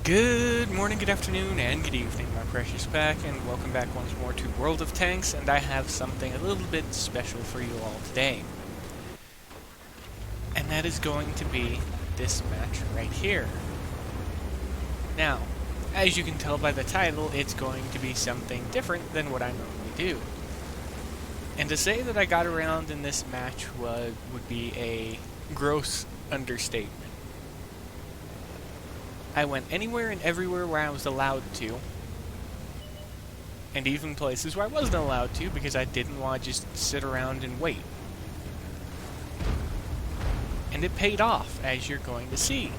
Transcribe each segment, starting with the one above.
Good morning, good afternoon, and good evening, my precious pack, and welcome back once more to World of Tanks, and I have something a little bit special for you all today. And that is going to be this match right here. Now, as you can tell by the title, it's going to be something different than what I normally do. And to say that I got around in this match would be a gross understatement. I went anywhere and everywhere where I was allowed to, and even places where I wasn't allowed to because I didn't want to just sit around and wait. And it paid off, as you're going to see.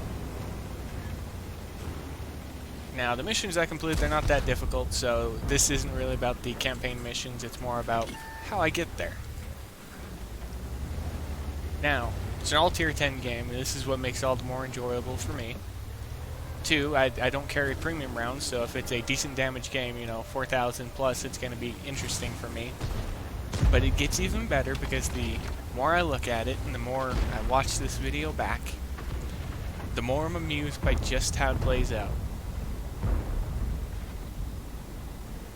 Now, the missions I completed, they're not that difficult, so this isn't really about the campaign missions, it's more about how I get there. Now, it's an all tier 10 game, and this is what makes it all the more enjoyable for me. 2, I don't carry premium rounds, so if it's a decent damage game, 4,000 plus, it's going to be interesting for me. But it gets even better because the more I look at it and the more I watch this video back, the more I'm amused by just how it plays out.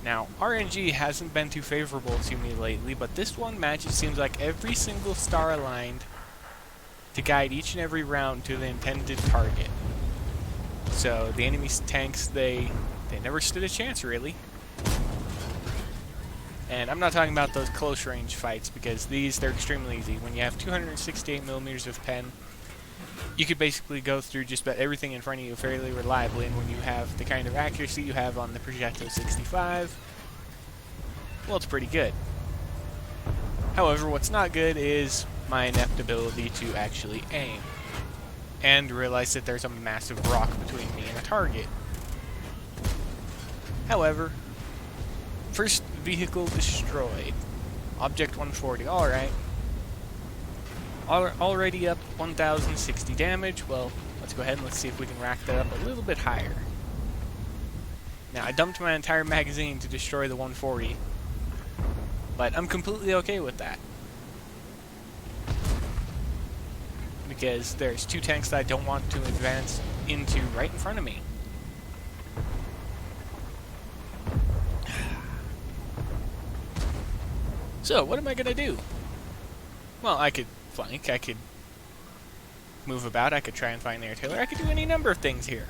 Now, RNG hasn't been too favorable to me lately, but this one match, it seems like every single star aligned to guide each and every round to the intended target. So the enemy's tanks, they never stood a chance, really. And I'm not talking about those close range fights, because they're extremely easy. When you have 268 millimeters of pen, you could basically go through just about everything in front of you fairly reliably, and when you have the kind of accuracy you have on the Progetto 65, well, it's pretty good. However, what's not good is my inept ability to actually aim and realize that there's a massive rock between me and a target. However, first vehicle destroyed. Object 140, alright. Already up 1,060 damage. Well, let's go ahead and let's see if we can rack that up a little bit higher. Now, I dumped my entire magazine to destroy the 140, but I'm completely okay with that, because there's 2 tanks that I don't want to advance into right in front of me. So, what am I going to do? Well, I could flank, I could move about, I could try and find the artillery, I could do any number of things here.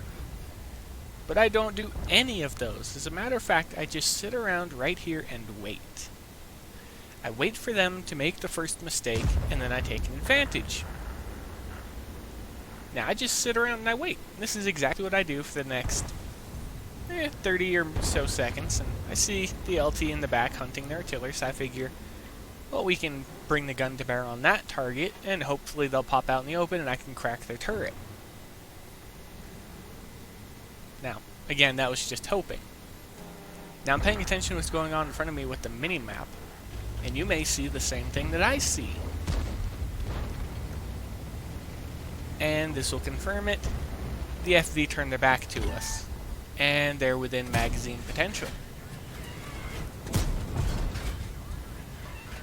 But I don't do any of those. As a matter of fact, I just sit around right here and wait. I wait for them to make the first mistake, and then I take an advantage. Now, I just sit around and I wait. This is exactly what I do for the next 30 or so seconds. And I see the LT in the back hunting their artillery, so I figure, well, we can bring the gun to bear on that target, and hopefully they'll pop out in the open and I can crack their turret. Now, again, that was just hoping. Now, I'm paying attention to what's going on in front of me with the mini-map, and you may see the same thing that I see. And this will confirm it. The FV turned their back to us, and they're within magazine potential.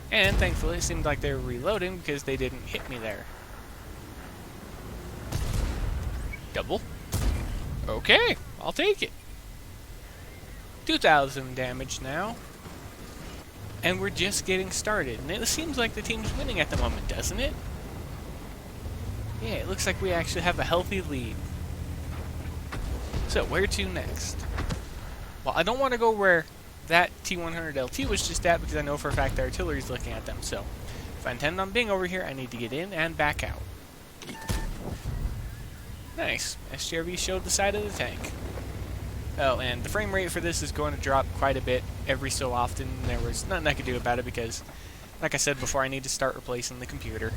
And thankfully it seemed like they were reloading because they didn't hit me there. Double. Okay, I'll take it. 2,000 damage now. And we're just getting started. And it seems like the team's winning at the moment, doesn't it? Yeah, it looks like we actually have a healthy lead. So, where to next? Well, I don't want to go where that T100 LT was just at, because I know for a fact the artillery's looking at them. So, if I intend on being over here, I need to get in and back out. Nice. SGRV showed the side of the tank. Oh, and the frame rate for this is going to drop quite a bit every so often. There was nothing I could do about it because, like I said before, I need to start replacing the computer.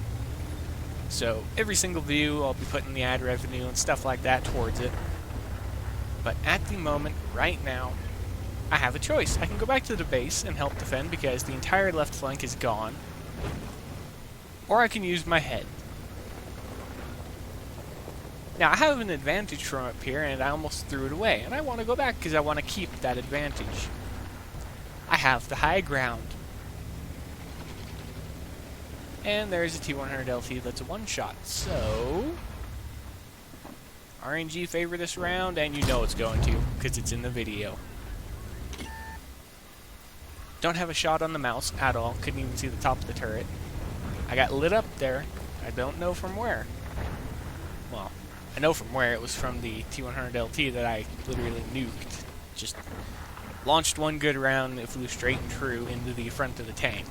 So, every single view, I'll be putting the ad revenue and stuff like that towards it. But at the moment, right now, I have a choice. I can go back to the base and help defend because the entire left flank is gone. Or I can use my head. Now, I have an advantage from up here, and I almost threw it away. And I want to go back because I want to keep that advantage. I have the high ground. And there's a T100 LT that's a one-shot. So, RNG favor this round, and you know it's going to, because it's in the video. Don't have a shot on the mouse at all. Couldn't even see the top of the turret. I got lit up there. I don't know from where. Well, I know from where. It was from the T100 LT that I literally nuked. Just launched one good round, it flew straight and true into the front of the tank.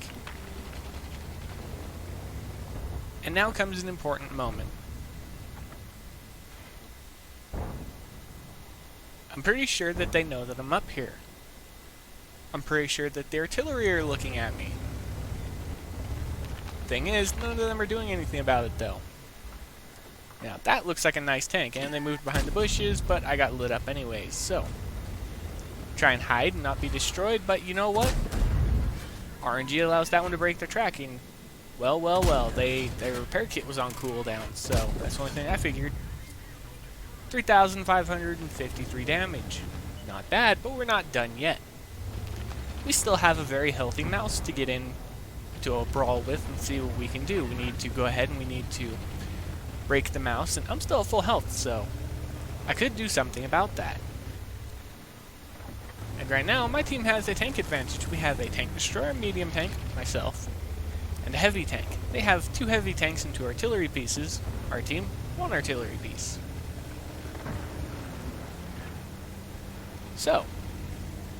And now comes an important moment. I'm pretty sure that they know that I'm up here. I'm pretty sure that the artillery are looking at me. Thing is, none of them are doing anything about it though. Now that looks like a nice tank, and they moved behind the bushes, but I got lit up anyways, so. Try and hide and not be destroyed, but you know what? RNG allows that one to break their tracking. Well, their repair kit was on cooldown, so that's the only thing I figured. 3,553 damage. Not bad, but we're not done yet. We still have a very healthy mouse to get in to a brawl with and see what we can do. We need to go ahead and we need to break the mouse, and I'm still at full health, so I could do something about that. And right now, my team has a tank advantage. We have a tank destroyer, a medium tank, myself, and a heavy tank. They have 2 heavy tanks and 2 artillery pieces. Our team, 1 artillery piece. So,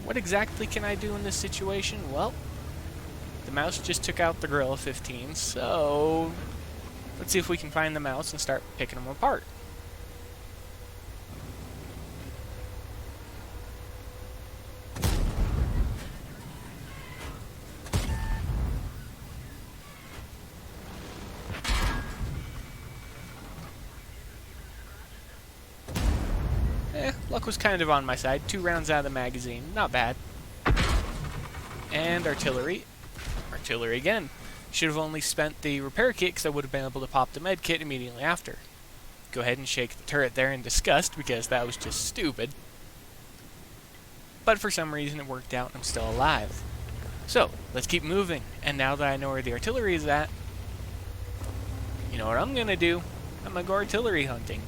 what exactly can I do in this situation? Well, the mouse just took out the Gorilla 15, so let's see if we can find the mouse and start picking them apart. Luck was kind of on my side. 2 rounds out of the magazine. Not bad. And artillery. Artillery again. Should have only spent the repair kit because I would have been able to pop the med kit immediately after. Go ahead and shake the turret there in disgust because that was just stupid. But for some reason it worked out and I'm still alive. So, let's keep moving. And now that I know where the artillery is at, you know what I'm going to do? I'm going to go artillery hunting.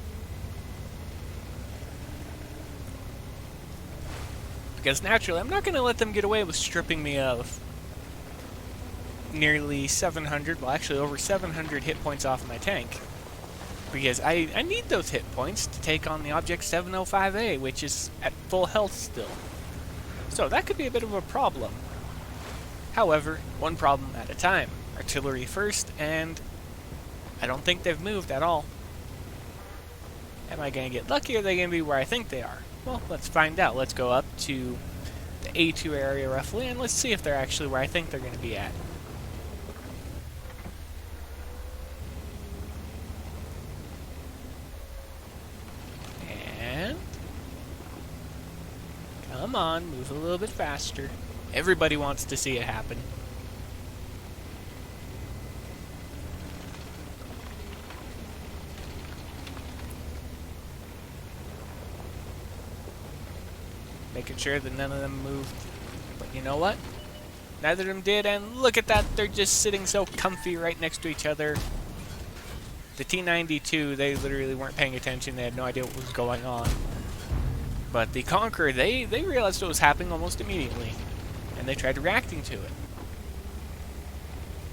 Because naturally, I'm not going to let them get away with stripping me of nearly 700, well actually over 700 hit points off my tank. Because I need those hit points to take on the Object 705A, which is at full health still. So that could be a bit of a problem. However, one problem at a time. Artillery first, and I don't think they've moved at all. Am I going to get lucky, or are they going to be where I think they are? Well, let's find out. Let's go up to the A2 area roughly, and let's see if they're actually where I think they're going to be at. And come on, move a little bit faster. Everybody wants to see it happen. Making sure that none of them moved. But you know what? Neither of them did, and look at that, they're just sitting so comfy right next to each other. The T-92, they literally weren't paying attention, they had no idea what was going on. But the Conqueror, they realized what was happening almost immediately, and they tried reacting to it.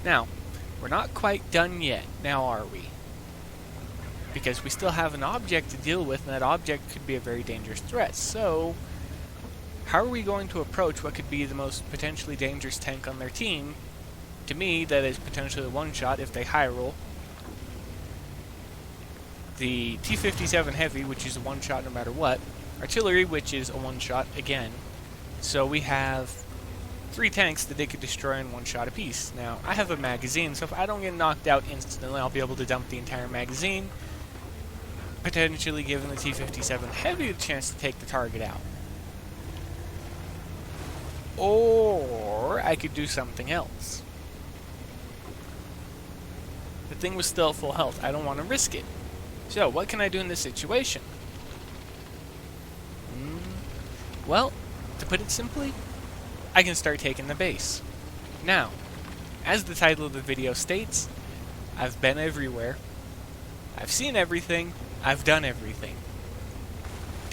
Now, we're not quite done yet, now are we? Because we still have an object to deal with, and that object could be a very dangerous threat, so how are we going to approach what could be the most potentially dangerous tank on their team? To me, that is potentially a one-shot if they high roll. The T-57 Heavy, which is a one-shot no matter what. Artillery, which is a one-shot again. So we have 3 tanks that they could destroy in one shot apiece. Now, I have a magazine, so if I don't get knocked out instantly, I'll be able to dump the entire magazine, potentially giving the T-57 Heavy a chance to take the target out. Or I could do something else. The thing was still at full health. I don't want to risk it. So, what can I do in this situation? Well, to put it simply, I can start taking the base. Now, as the title of the video states, I've been everywhere. I've seen everything. I've done everything.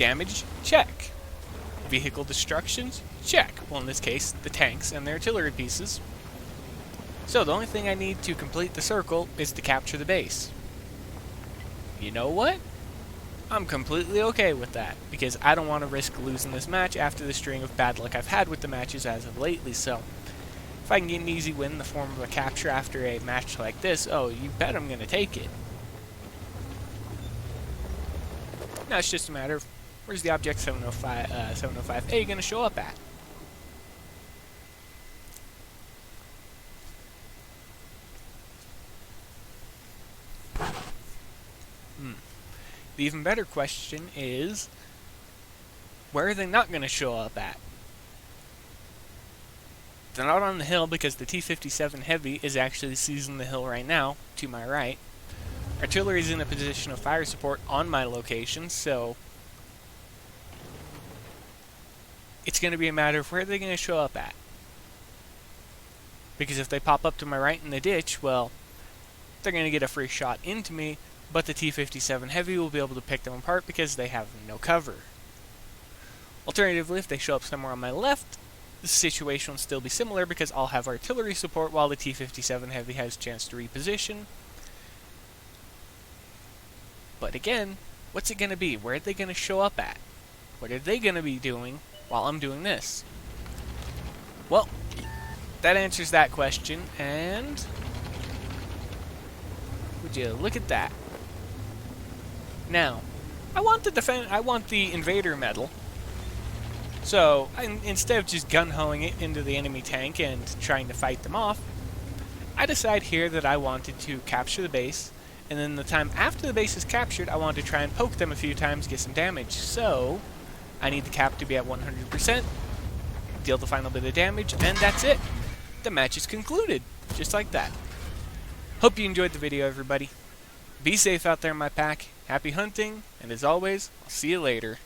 Damage? Check. Vehicle destructions? Check. Well, in this case, the tanks and their artillery pieces. So the only thing I need to complete the circle is to capture the base. You know what? I'm completely okay with that, because I don't want to risk losing this match after the string of bad luck I've had with the matches as of lately, so if I can get an easy win in the form of a capture after a match like this, oh, you bet I'm going to take it. Now it's just a matter of, where's the object 705A going to show up at? The even better question is, where are they not going to show up at? They're not on the hill because the T-57 Heavy is actually seizing the hill right now, to my right. Artillery is in a position of fire support on my location, so it's going to be a matter of where they're going to show up at. Because if they pop up to my right in the ditch, well, they're going to get a free shot into me, but the T-57 Heavy will be able to pick them apart because they have no cover. Alternatively, if they show up somewhere on my left, the situation will still be similar because I'll have artillery support while the T-57 Heavy has a chance to reposition. But again, what's it going to be? Where are they going to show up at? What are they going to be doing while I'm doing this? Well, that answers that question, and would you look at that? Now, I want the invader medal. So, instead of just gun-hoing it into the enemy tank and trying to fight them off, I decide here that I wanted to capture the base, and then the time after the base is captured, I want to try and poke them a few times, get some damage. So, I need the cap to be at 100%, deal the final bit of damage, and that's it. The match is concluded, just like that. Hope you enjoyed the video, everybody. Be safe out there in my pack, happy hunting, and as always, I'll see you later.